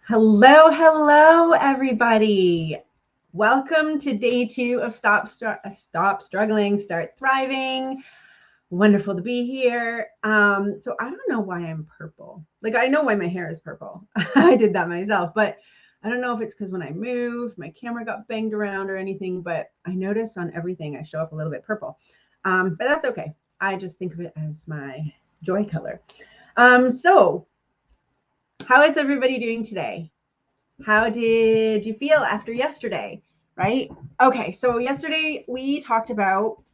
Hello, everybody. Welcome to day 2 of Stop Struggling, Start Thriving. Wonderful to be here. So I don't know why I'm purple. Like, I know why my hair is purple. I did that myself, but I don't know if it's because when I moved, my camera got banged around or anything, but I notice on everything I show up a little bit purple. But that's okay. I just think of it as my joy color. So how is everybody doing today? How did you feel after yesterday? Right? Okay, so yesterday we talked about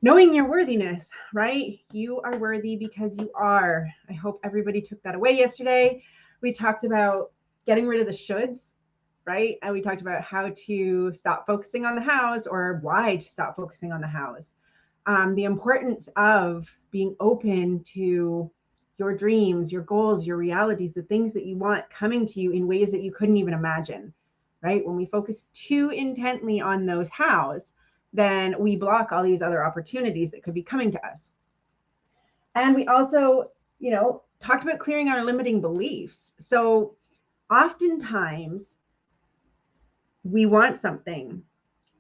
knowing your worthiness, right? You are worthy because you are. I hope everybody took that away yesterday. We talked about getting rid of the shoulds, right? And we talked about how to stop focusing on the hows or why to stop focusing on the hows. The importance of being open to your dreams, your goals, your realities, the things that you want coming to you in ways that you couldn't even imagine, right? When we focus too intently on those hows, then we block all these other opportunities that could be coming to us. And we also, talked about clearing our limiting beliefs. So oftentimes we want something,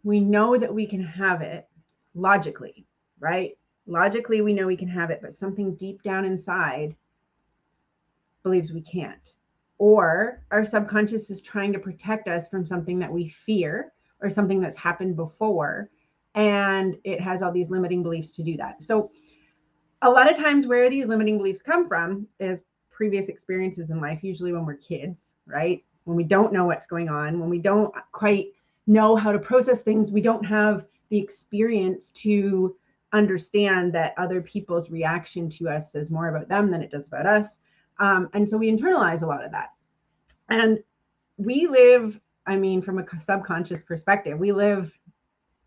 we know that we can have it logically, right? Logically, we know we can have it, but something deep down inside believes we can't. Or our subconscious is trying to protect us from something that we fear or something that's happened before. And it has all these limiting beliefs to do that. So, a lot of times, where these limiting beliefs come from is previous experiences in life, usually when we're kids, right? When we don't know what's going on, when we don't quite know how to process things, we don't have the experience to understand that other people's reaction to us says more about them than it does about us. And so we internalize a lot of that. And we live, from a subconscious perspective, we live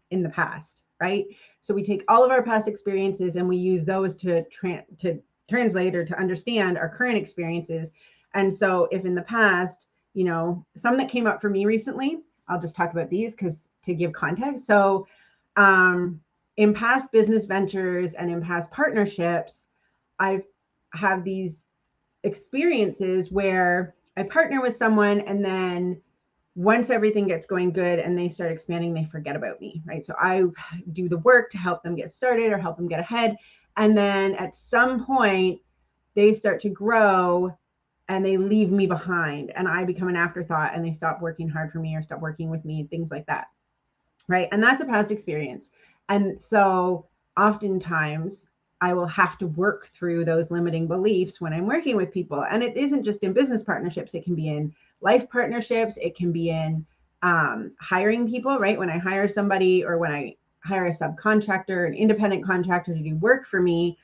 in the past, right? So we take all of our past experiences and we use those to translate or to understand our current experiences. And so if in the past, some that came up for me recently, I'll just talk about these because to give context. So in past business ventures and in past partnerships, I've have these experiences where I partner with someone and then once everything gets going good and they start expanding, they forget about me, right? So I do the work to help them get started or help them get ahead. And then at some point, they start to grow and they leave me behind and I become an afterthought and they stop working hard for me or stop working with me, things like that, right? And that's a past experience. And so oftentimes I will have to work through those limiting beliefs when I'm working with people. And it isn't just in business partnerships, it can be in life partnerships, it can be in hiring people, right? When I hire somebody or when I hire a subcontractor, an independent contractor to do work for me.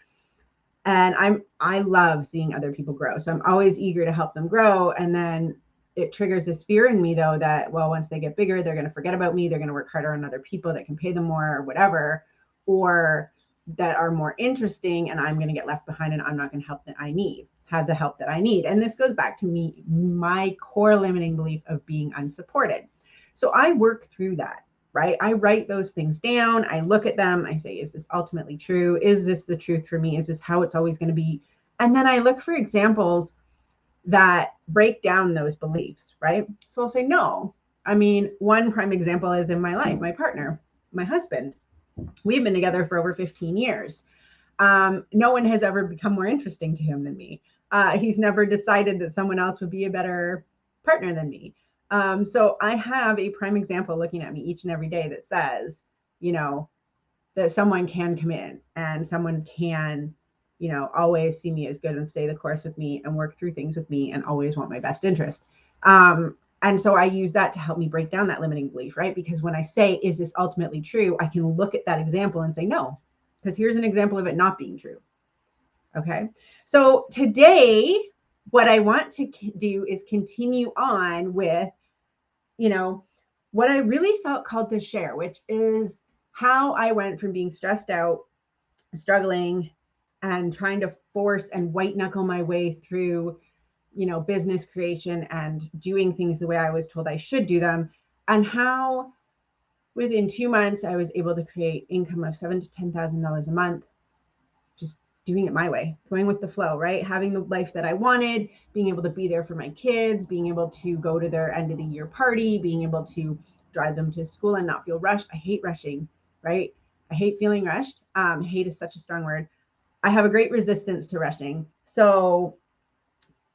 And I love seeing other people grow. So I'm always eager to help them grow. And then it triggers this fear in me though, that, well, once they get bigger, they're going to forget about me. They're going to work harder on other people that can pay them more or whatever, or that are more interesting and I'm going to get left behind and I'm not going to have the help that I need. And this goes back to me, my core limiting belief of being unsupported. So I work through that, right? I write those things down. I look at them. I say, is this ultimately true? Is this the truth for me? Is this how it's always going to be? And then I look for examples that break down those beliefs, right? So I'll say, no. One prime example is in my life, my partner, my husband. We've been together for over 15 years. No one has ever become more interesting to him than me. He's never decided that someone else would be a better partner than me. So I have a prime example looking at me each and every day that says, that someone can come in and someone can, always see me as good and stay the course with me and work through things with me and always want my best interest. And so I use that to help me break down that limiting belief, right? Because when I say, is this ultimately true? I can look at that example and say, no, because here's an example of it not being true. Okay. So today, what I want to do is continue on with, what I really felt called to share, which is how I went from being stressed out, struggling, and trying to force and white knuckle my way through, business creation and doing things the way I was told I should do them, and how within 2 months I was able to create income of $7,000 to $10,000 a month, just doing it my way, going with the flow, right? Having the life that I wanted, being able to be there for my kids, being able to go to their end of the year party, being able to drive them to school and not feel rushed. I hate rushing, right? I hate feeling rushed. Hate is such a strong word. I have a great resistance to rushing. So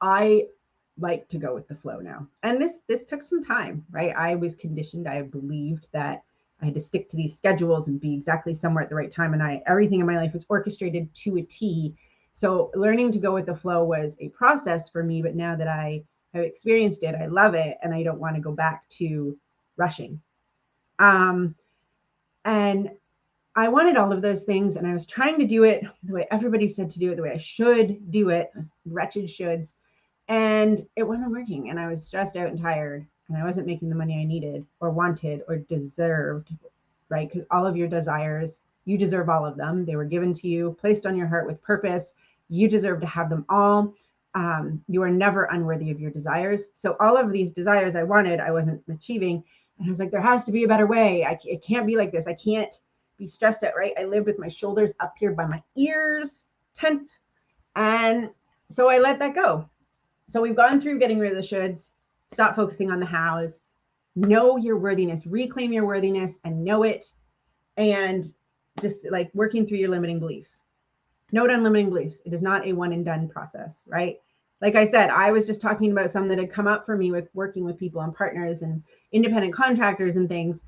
I like to go with the flow now. And this took some time, right? I was conditioned. I believed that I had to stick to these schedules and be exactly somewhere at the right time. And everything in my life was orchestrated to a T. So learning to go with the flow was a process for me. But now that I have experienced it, I love it. And I don't want to go back to rushing. And I wanted all of those things. And I was trying to do it the way everybody said to do it, the way I should do it, wretched shoulds. And it wasn't working. And I was stressed out and tired. And I wasn't making the money I needed or wanted or deserved, right? Because all of your desires, you deserve all of them. They were given to you, placed on your heart with purpose. You deserve to have them all. You are never unworthy of your desires. So all of these desires I wanted, I wasn't achieving. And I was like, there has to be a better way. It can't be like this. I can't be stressed out, right? I lived with my shoulders up here by my ears, tense. And so I let that go. So we've gone through getting rid of the shoulds, stop focusing on the hows, know your worthiness, reclaim your worthiness and know it. And just like working through your limiting beliefs. Note on limiting beliefs. It is not a one and done process, right? Like I said, I was just talking about some that had come up for me with working with people and partners and independent contractors and things.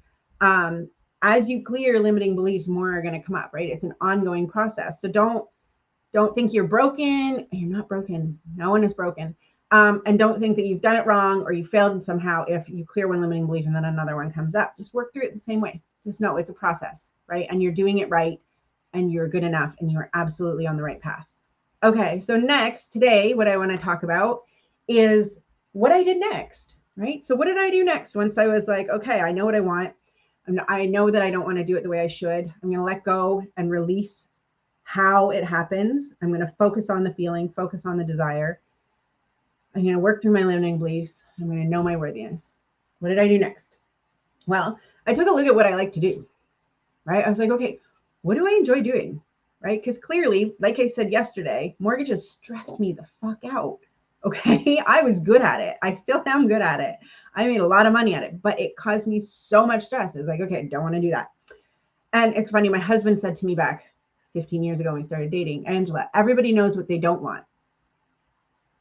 As you clear limiting beliefs, more are going to come up, right? It's an ongoing process. So don't think you're broken. You're not broken. No one is broken. And don't think that you've done it wrong or you failed somehow if you clear one limiting belief and then another one comes up. Just work through it the same way. Just know it's a process, right? And you're doing it right and you're good enough and you're absolutely on the right path. Okay, so next, today, what I want to talk about is what I did next, right? So what did I do next once I was like, okay, I know what I want. I know that I don't want to do it the way I should. I'm going to let go and release how it happens. I'm going to focus on the feeling, focus on the desire. I'm going to work through my limiting beliefs. I'm going to know my worthiness. What did I do next? Well, I took a look at what I like to do, right? I was like, okay, what do I enjoy doing, right? Because clearly, like I said yesterday, mortgages stressed me the fuck out, okay? I was good at it. I still am good at it. I made a lot of money at it, but it caused me so much stress. It's like, okay, don't want to do that. And it's funny, my husband said to me back 15 years ago when we started dating, Angela, everybody knows what they don't want.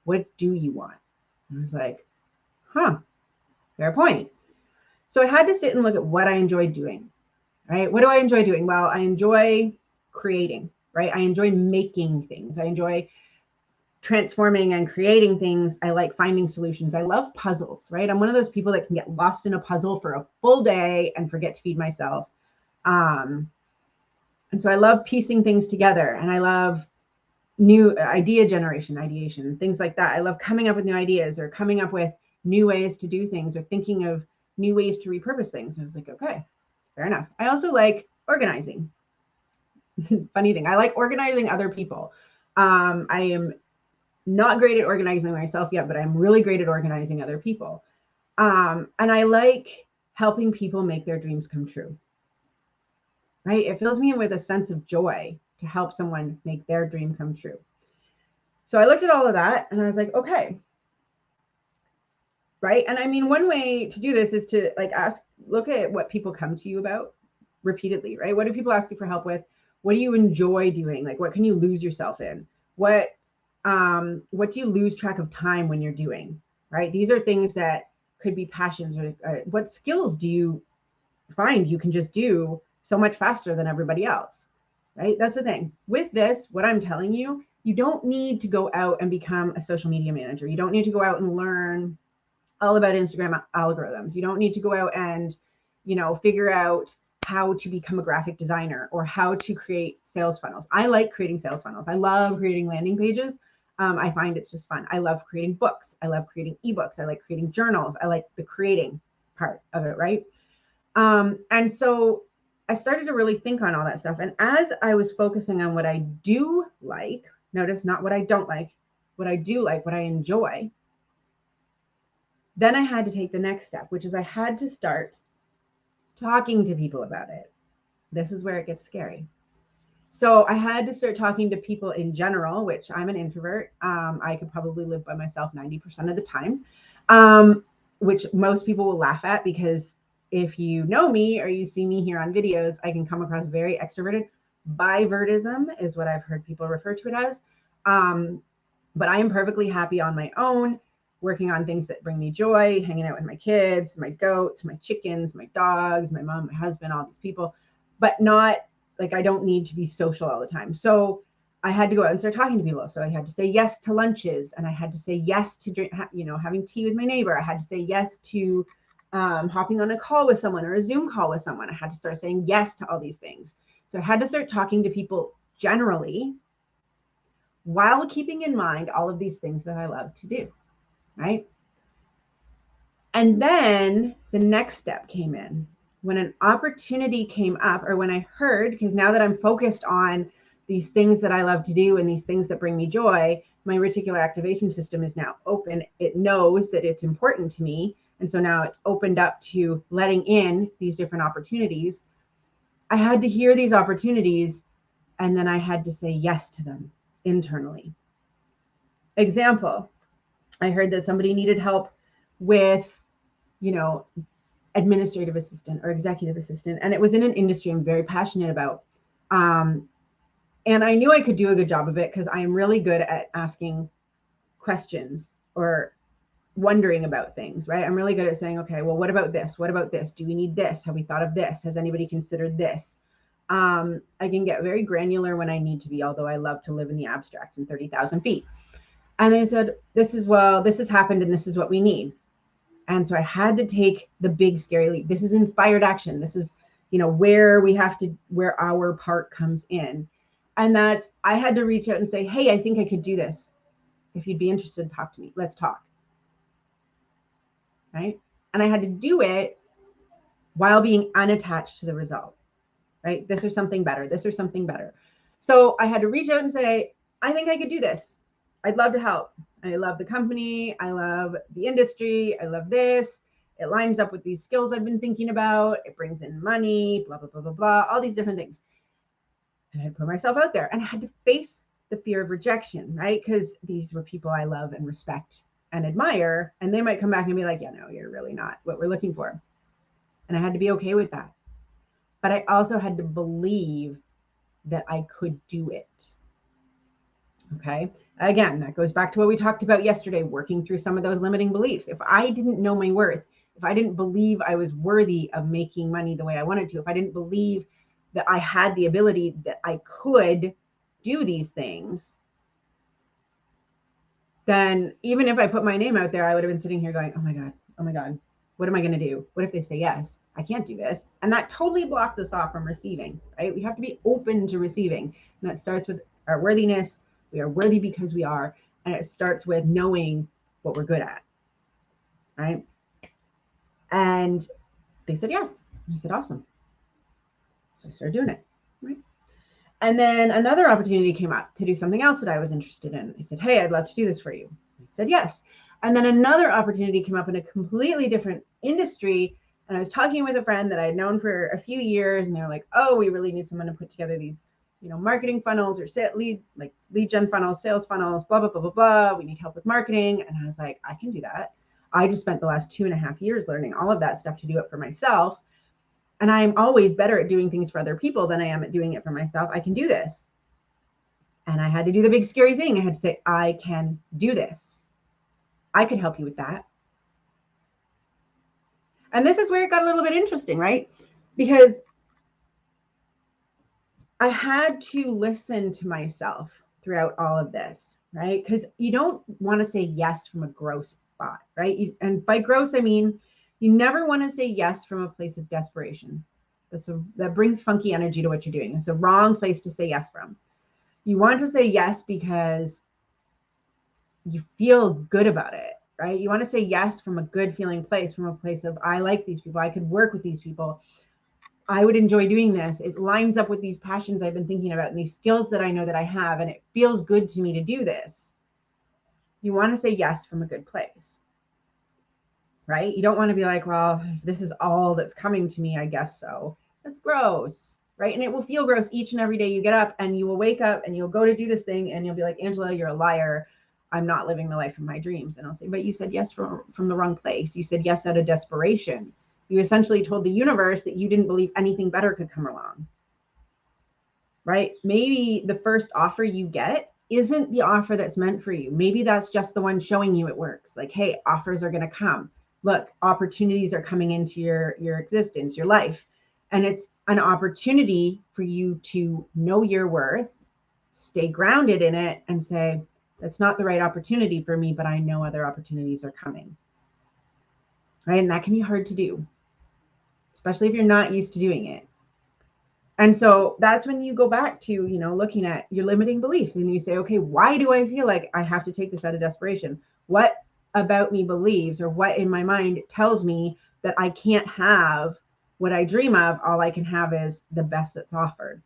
What do you want? I was like, fair point. So I had to sit and look at what I enjoyed doing, right? What do I enjoy doing? Well, I enjoy creating, right? I enjoy making things. I enjoy transforming and creating things. I like finding solutions. I love puzzles, right? I'm one of those people that can get lost in a puzzle for a full day and forget to feed myself. And so I love piecing things together and I love new idea generation, ideation, things like that. I love coming up with new ideas or coming up with new ways to do things or thinking of new ways to repurpose things. I was like, okay, fair enough. I also like organizing. Funny thing, I like organizing other people. I am not great at organizing myself yet, but I'm really great at organizing other people. And I like helping people make their dreams come true. Right? It fills me with a sense of joy to help someone make their dream come true. So I looked at all of that and I was like, okay. Right. And I mean, one way to do this is to like look at what people come to you about repeatedly, right? What do people ask you for help with? What do you enjoy doing? Like, what can you lose yourself in? What do you lose track of time when you're doing, right? These are things that could be passions or what skills do you find you can just do so much faster than everybody else, right? That's the thing. With this, what I'm telling you, you don't need to go out and become a social media manager. You don't need to go out and learn all about Instagram algorithms. You don't need to go out and, figure out how to become a graphic designer or how to create sales funnels. I like creating sales funnels. I love creating landing pages. I find it's just fun. I love creating books. I love creating ebooks. I like creating journals. I like the creating part of it, right? And so I started to really think on all that stuff. And as I was focusing on what I do like, notice not what I don't like, what I do like, what I enjoy, then I had to take the next step, which is I had to start talking to people about it. This is where it gets scary. So I had to start talking to people in general, which I'm an introvert. I could probably live by myself 90% of the time, which most people will laugh at, because if you know me or you see me here on videos, I can come across very extroverted. Bivertism is what I've heard people refer to it as. But I am perfectly happy on my own, working on things that bring me joy, hanging out with my kids, my goats, my chickens, my dogs, my mom, my husband, all these people, but not like I don't need to be social all the time. So I had to go out and start talking to people. So I had to say yes to lunches, and I had to say yes to drink, having tea with my neighbor. I had to say yes to hopping on a call with someone or a Zoom call with someone. I had to start saying yes to all these things. So I had to start talking to people generally, while keeping in mind all of these things that I love to do, right? And then the next step came in when an opportunity came up, or when I heard, because now that I'm focused on these things that I love to do and these things that bring me joy, my reticular activation system is now open. It knows that it's important to me. And so now it's opened up to letting in these different opportunities. I had to hear these opportunities, and then I had to say yes to them internally. Example, I heard that somebody needed help with, administrative assistant or executive assistant, and it was in an industry I'm very passionate about. And I knew I could do a good job of it because I am really good at asking questions or wondering about things, right? I'm really good at saying, okay, well, what about this? What about this? Do we need this? Have we thought of this? Has anybody considered this? I can get very granular when I need to be, although I love to live in the abstract and 30,000 feet. And they said, this has happened and this is what we need. And so I had to take the big scary leap. This is inspired action. This is, where our part comes in. And that's, I had to reach out and say, hey, I think I could do this. If you'd be interested, talk to me. Let's talk. Right. And I had to do it while being unattached to the result. Right. This or something better. This or something better. So I had to reach out and say, I think I could do this. I'd love to help. I love the company. I love the industry. I love this. It lines up with these skills I've been thinking about. It brings in money, blah, blah, blah, blah, blah, all these different things. And I put myself out there, and I had to face the fear of rejection, right? Because these were people I love and respect and admire. And they might come back and be like, yeah, no, you're really not what we're looking for. And I had to be okay with that. But I also had to believe that I could do it. Okay. Again, that goes back to what we talked about yesterday, working through some of those limiting beliefs. If I didn't know my worth, if I didn't believe I was worthy of making money the way I wanted to, if I didn't believe that I had the ability, that I could do these things, then even if I put my name out there, I would have been sitting here going, oh my God, what am I going to do? What if they say yes? I can't do this. And that totally blocks us off from receiving, right? We have to be open to receiving. And that starts with our worthiness. We are worthy because we are. And it starts with knowing what we're good at, right? And they said yes. And I said, awesome. So I started doing it, right? And then another opportunity came up to do something else that I was interested in. I said, hey, I'd love to do this for you. I said yes. And then another opportunity came up in a completely different industry. And I was talking with a friend that I had known for a few years, and they were like, oh, we really need someone to put together these, marketing funnels or lead gen funnels, sales funnels, blah, blah, blah, blah, blah. We need help with marketing. And I was like, I can do that. I just spent the last 2.5 years learning all of that stuff to do it for myself. And I'm always better at doing things for other people than I am at doing it for myself. I can do this. And I had to do the big scary thing. I had to say, I can do this. I could help you with that. And this is where it got a little bit interesting, right? Because I had to listen to myself throughout all of this, right? Because you don't want to say yes from a gross spot, right? And by gross, I mean, you never want to say yes from a place of desperation. That brings funky energy to what you're doing. It's a wrong place to say yes from. You want to say yes because you feel good about it, right? You want to say yes from a good feeling place, from a place of, I like these people. I could work with these people. I would enjoy doing this. It lines up with these passions I've been thinking about and these skills that I know that I have, and it feels good to me to do this. You want to say yes from a good place, right? You don't want to be like, well, if this is all that's coming to me, I guess so. That's gross. right? And it will feel gross each and every day you get up, and you will wake up and you'll go to do this thing and you'll be like, Angela, you're a liar. I'm not living the life of my dreams. And I'll say, but you said yes from the wrong place. You said yes out of desperation. You essentially told the universe that you didn't believe anything better could come along, right? Maybe the first offer you get isn't the offer that's meant for you. Maybe that's just the one showing you it works. Like, hey, offers are going to come. Look, opportunities are coming into your existence, your life. And it's an opportunity for you to know your worth, stay grounded in it, and say, that's not the right opportunity for me, but I know other opportunities are coming. Right? And that can be hard to do, especially if you're not used to doing it. And so that's when you go back to, looking at your limiting beliefs and you say, okay, why do I feel like I have to take this out of desperation? What about me believes, or what in my mind tells me that I can't have what I dream of? All I can have is the best that's offered.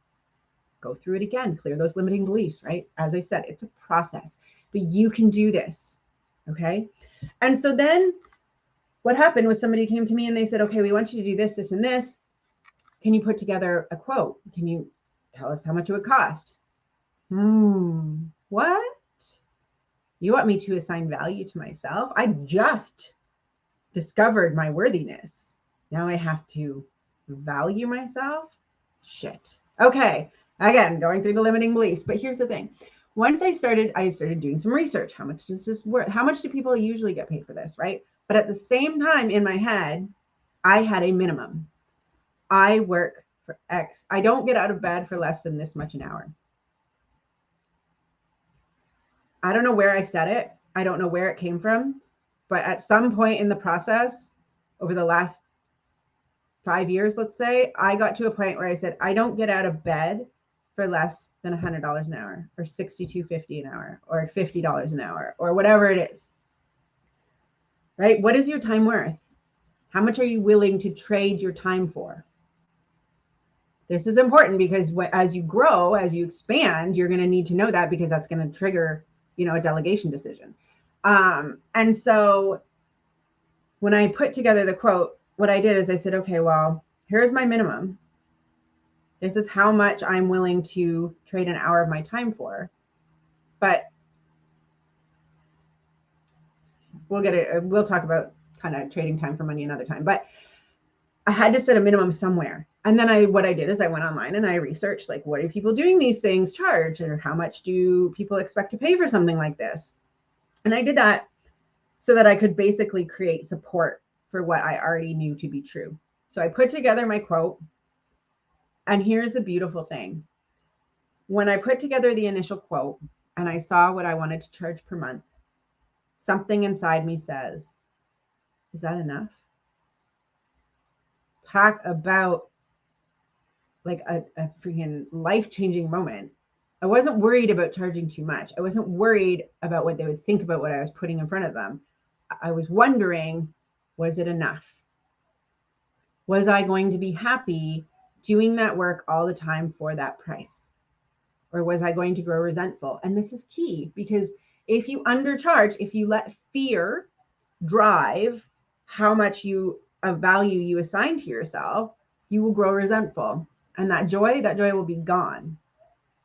Go through it again, clear those limiting beliefs, right? As I said, it's a process, but you can do this. Okay. And so then what happened was somebody came to me and they said, okay, we want you to do this, this, and this. Can you put together a quote? Can you tell us how much it would cost? What? You want me to assign value to myself? I just discovered my worthiness. Now I have to value myself? Shit. Okay. Again, going through the limiting beliefs. But here's the thing. Once I started doing some research. How much does this worth? How much do people usually get paid for this, right? But at the same time, in my head, I had a minimum. I work for X. I don't get out of bed for less than this much an hour. I don't know where I said it. I don't know where it came from. But at some point in the process, over the last 5 years, let's say, I got to a point where I said, I don't get out of bed for less than $100 an hour, or $62.50 an hour, or $50 an hour, or whatever it is. Right? What is your time worth? How much are you willing to trade your time for? This is important because as you grow, as you expand, you're going to need to know that, because that's going to trigger, a delegation decision. And so when I put together the quote, what I did is I said, okay, well, here's my minimum. This is how much I'm willing to trade an hour of my time for. But we'll talk about kind of trading time for money another time. But I had to set a minimum somewhere. And then what I did is I went online and I researched, like, what are people doing these things charge, or how much do people expect to pay for something like this? And I did that so that I could basically create support for what I already knew to be true. So I put together my quote. And here's the beautiful thing. When I put together the initial quote and I saw what I wanted to charge per month, something inside me says, is that enough? Talk about like a freaking life-changing moment. I wasn't worried about charging too much. I wasn't worried about what they would think about what I was putting in front of them. I was wondering, was it enough? Was I going to be happy doing that work all the time for that price? Or was I going to grow resentful? And this is key, because if you undercharge, if you let fear drive how much value you assign to yourself, you will grow resentful. And that joy will be gone.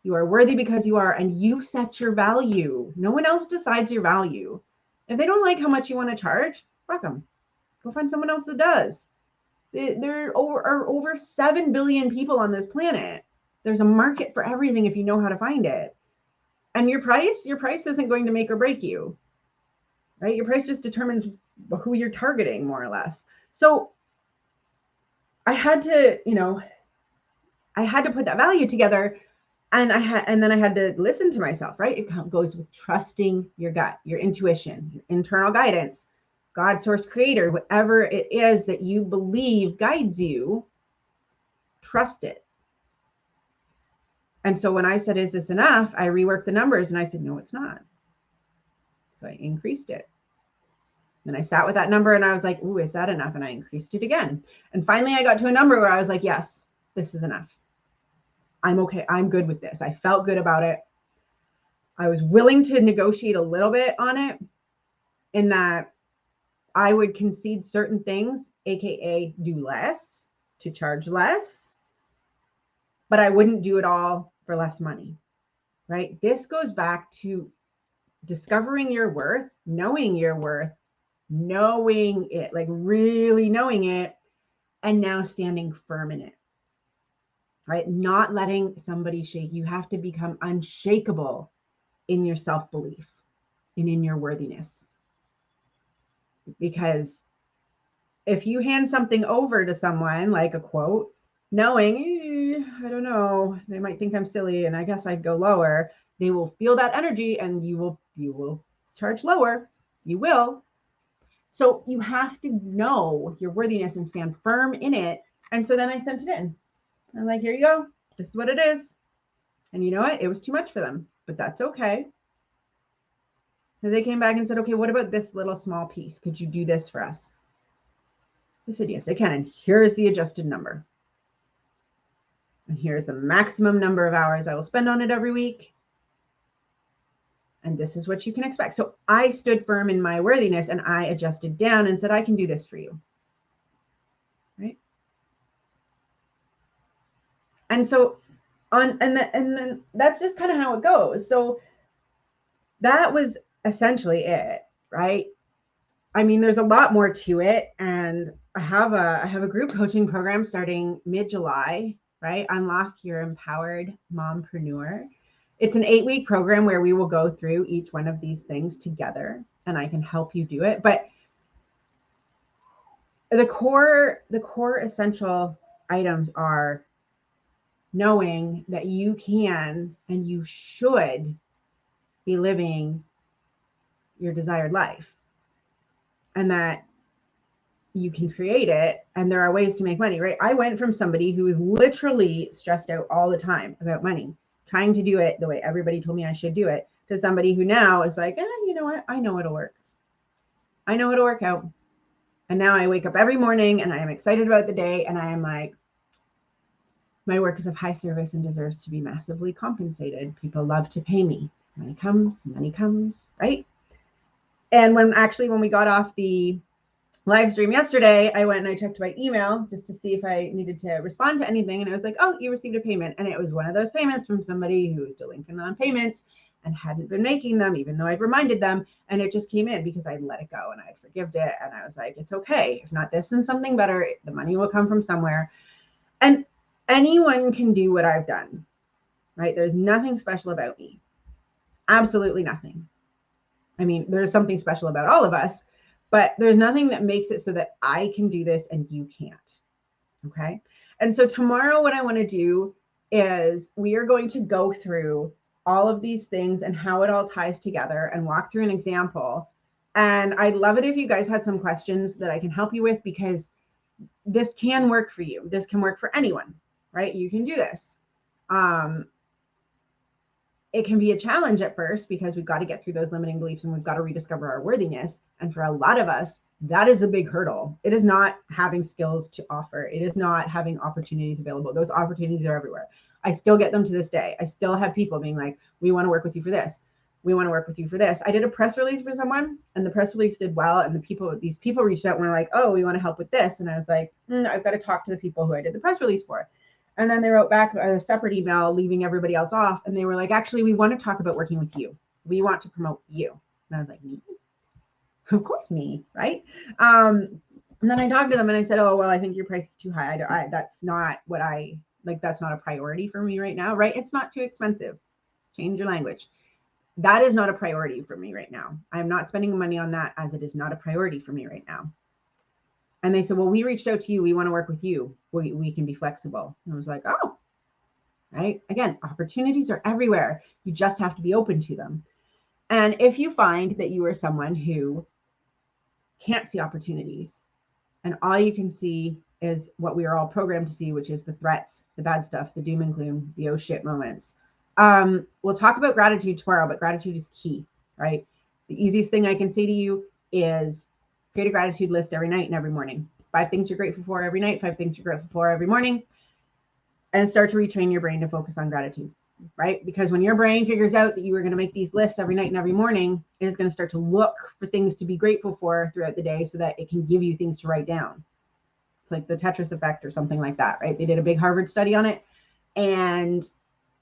You are worthy because you are, and you set your value. No one else decides your value. If they don't like how much you want to charge, fuck them. Go find someone else that does. There are over 7 billion people on this planet. There's a market for everything if you know how to find it. And your price isn't going to make or break you, right? Your price just determines who you're targeting, more or less. So I had to, put that value together, and then I had to listen to myself, right? It goes with trusting your gut, your intuition, your internal guidance, God, source, creator, whatever it is that you believe guides you, trust it. And so when I said, is this enough? I reworked the numbers and I said, no, it's not. So I increased it. Then I sat with that number and I was like, ooh, is that enough? And I increased it again. And finally I got to a number where I was like, yes, this is enough. I'm okay. I'm good with this. I felt good about it. I was willing to negotiate a little bit on it, in that I would concede certain things, AKA do less, to charge less, but I wouldn't do it all for less money, right? This goes back to discovering your worth, knowing your worth, knowing it, like really knowing it, and now standing firm in it, right? Not letting somebody shake. You have to become unshakable in your self-belief and in your worthiness. Because if you hand something over to someone, like a quote, knowing, I don't know, they might think I'm silly and I guess I'd go lower, they will feel that energy and you will charge lower. You will. So you have to know your worthiness and stand firm in it. And so then I sent it in. I'm like, here you go. This is what it is. And you know what? It was too much for them, but that's okay. So they came back and said, okay, what about this little small piece? Could you do this for us? I said, yes, I can. And here's the adjusted number. And here's the maximum number of hours I will spend on it every week. And this is what you can expect. So I stood firm in my worthiness and I adjusted down and said, I can do this for you. Right. And so and then that's just kind of how it goes. So that was essentially it, right? I mean, there's a lot more to it. And I have a group coaching program starting mid-July, right? Unlock Your Empowered Mompreneur. It's an 8-week program where we will go through each one of these things together and I can help you do it. But the core essential items are knowing that you can and you should be living your desired life and that you can create it and there are ways to make money, right? I went from somebody who was literally stressed out all the time about money, trying to do it the way everybody told me I should do it, to somebody who now is like, you know what? I know it'll work. I know it'll work out. And now I wake up every morning and I am excited about the day. And I am like, my work is of high service and deserves to be massively compensated. People love to pay me. Money comes, right? And when we got off the live stream yesterday, I went and I checked my email just to see if I needed to respond to anything. And I was like, oh, you received a payment. And it was one of those payments from somebody who was delinquent on payments and hadn't been making them, even though I'd reminded them. And it just came in because I'd let it go and I'd forgived it. And I was like, it's okay. If not this, then something better. The money will come from somewhere. And anyone can do what I've done, right? There's nothing special about me. Absolutely nothing. I mean, there's something special about all of us, but there's nothing that makes it so that I can do this and you can't. Okay. And so tomorrow, what I want to do is we are going to go through all of these things and how it all ties together and walk through an example. And I'd love it if you guys had some questions that I can help you with, because this can work for you. This can work for anyone, right? You can do this. It can be a challenge at first because we've got to get through those limiting beliefs and we've got to rediscover our worthiness. And for a lot of us, that is a big hurdle. It is not having skills to offer. It is not having opportunities available. Those opportunities are everywhere. I still get them to this day. I still have people being like, we want to work with you for this. We want to work with you for this. I did a press release for someone and the press release did well. And these people reached out and were like, oh, we want to help with this. And I was like, I've got to talk to the people who I did the press release for. And then they wrote back a separate email leaving everybody else off. And they were like, actually, we want to talk about working with you. We want to promote you. And I was like, me? Of course, me, right? And then I talked to them and I said, oh, well, I think your price is too high. That's not what that's not a priority for me right now, right? It's not too expensive. Change your language. That is not a priority for me right now. I'm not spending money on that as it is not a priority for me right now. And they said, well, we reached out to you. We want to work with you. We can be flexible. And I was like, oh, right. Again, opportunities are everywhere. You just have to be open to them. And if you find that you are someone who can't see opportunities and all you can see is what we are all programmed to see, which is the threats, the bad stuff, the doom and gloom, the oh shit moments. We'll talk about gratitude tomorrow, but gratitude is key, right? The easiest thing I can say to you is create a gratitude list every night and every morning. 5 things you're grateful for every night, 5 things you're grateful for every morning, and start to retrain your brain to focus on gratitude, right? Because when your brain figures out that you are going to make these lists every night and every morning, it is going to start to look for things to be grateful for throughout the day so that it can give you things to write down. It's like the Tetris effect or something like that, right? They did a big Harvard study on it. And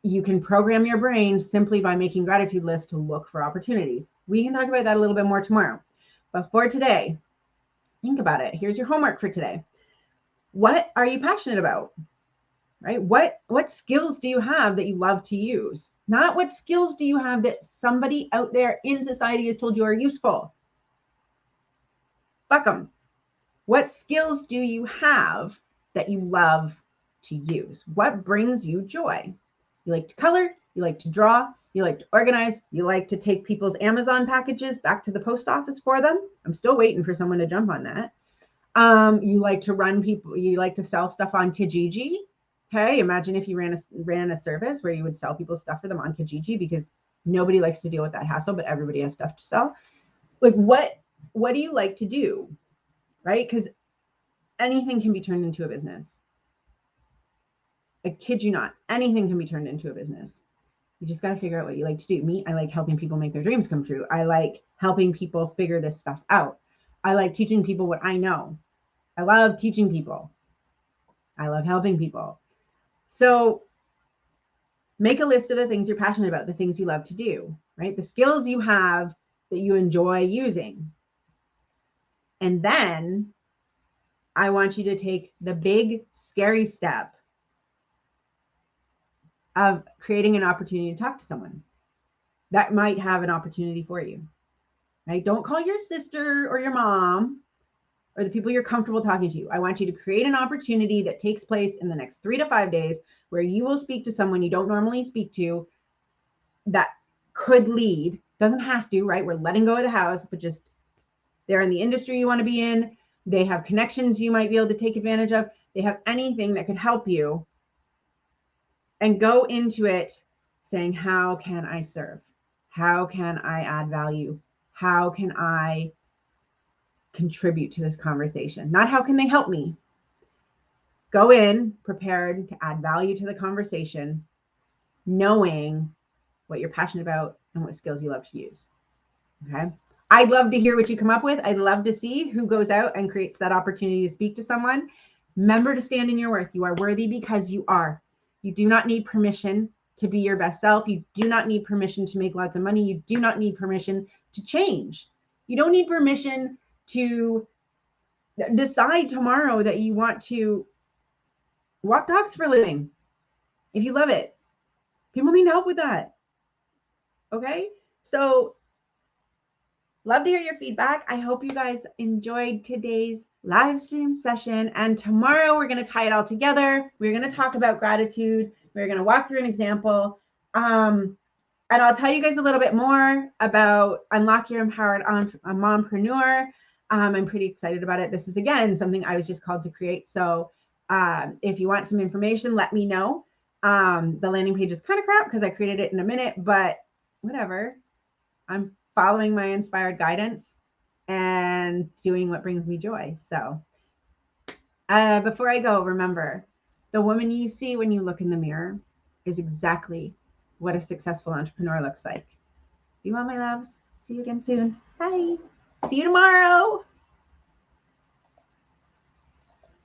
you can program your brain simply by making gratitude lists to look for opportunities. We can talk about that a little bit more tomorrow. But for today, think about it. Here's your homework for today. What are you passionate about? Right? What skills do you have that you love to use? Not what skills do you have that somebody out there in society has told you are useful. Fuck them. What skills do you have that you love to use? What brings you joy? You like to color, you like to draw, you like to organize, you like to take people's Amazon packages back to the post office for them. I'm still waiting for someone to jump on that. You like to run people, you like to sell stuff on Kijiji. Okay, imagine if you ran a service where you would sell people stuff for them on Kijiji, because nobody likes to deal with that hassle, but everybody has stuff to sell. Like what do you like to do? Right? Because anything can be turned into a business. I kid you not, anything can be turned into a business. You just got to figure out what you like to do. Me, I like helping people make their dreams come true. I like helping people figure this stuff out. I like teaching people what I know. I love teaching people. I love helping people. So make a list of the things you're passionate about, the things you love to do, right? The skills you have that you enjoy using. And then I want you to take the big, scary step of creating an opportunity to talk to someone that might have an opportunity for you, right? Don't call your sister or your mom or the people you're comfortable talking to. I want you to create an opportunity that takes place in the next 3 to 5 days where you will speak to someone you don't normally speak to that could lead, doesn't have to, right? We're letting go of the house, but just they're in the industry you want to be in. They have connections you might be able to take advantage of. They have anything that could help you. And go into it saying, how can I serve? How can I add value? How can I contribute to this conversation? Not how can they help me? Go in prepared to add value to the conversation, knowing what you're passionate about and what skills you love to use. Okay. I'd love to hear what you come up with. I'd love to see who goes out and creates that opportunity to speak to someone. Remember to stand in your worth. You are worthy because you are. You do not need permission to be your best self. You do not need permission to make lots of money. You do not need permission to change. You don't need permission to decide tomorrow that you want to walk dogs for a living. If you love it, people need help with that. Okay. So love to hear your feedback. I hope you guys enjoyed today's live stream session. And tomorrow we're going to tie it all together. We're going to talk about gratitude. We're going to walk through an example. And I'll tell you guys a little bit more about Unlock Your Empowered Mompreneur. I'm pretty excited about it. This is, again, something I was just called to create. So if you want some information, let me know. The landing page is kind of crap because I created it in a minute, but whatever. I'm following my inspired guidance and doing what brings me joy. So before I go, remember, the woman you see when you look in the mirror is exactly what a successful entrepreneur looks like. Be well, my loves. See you again soon. Bye. See you tomorrow.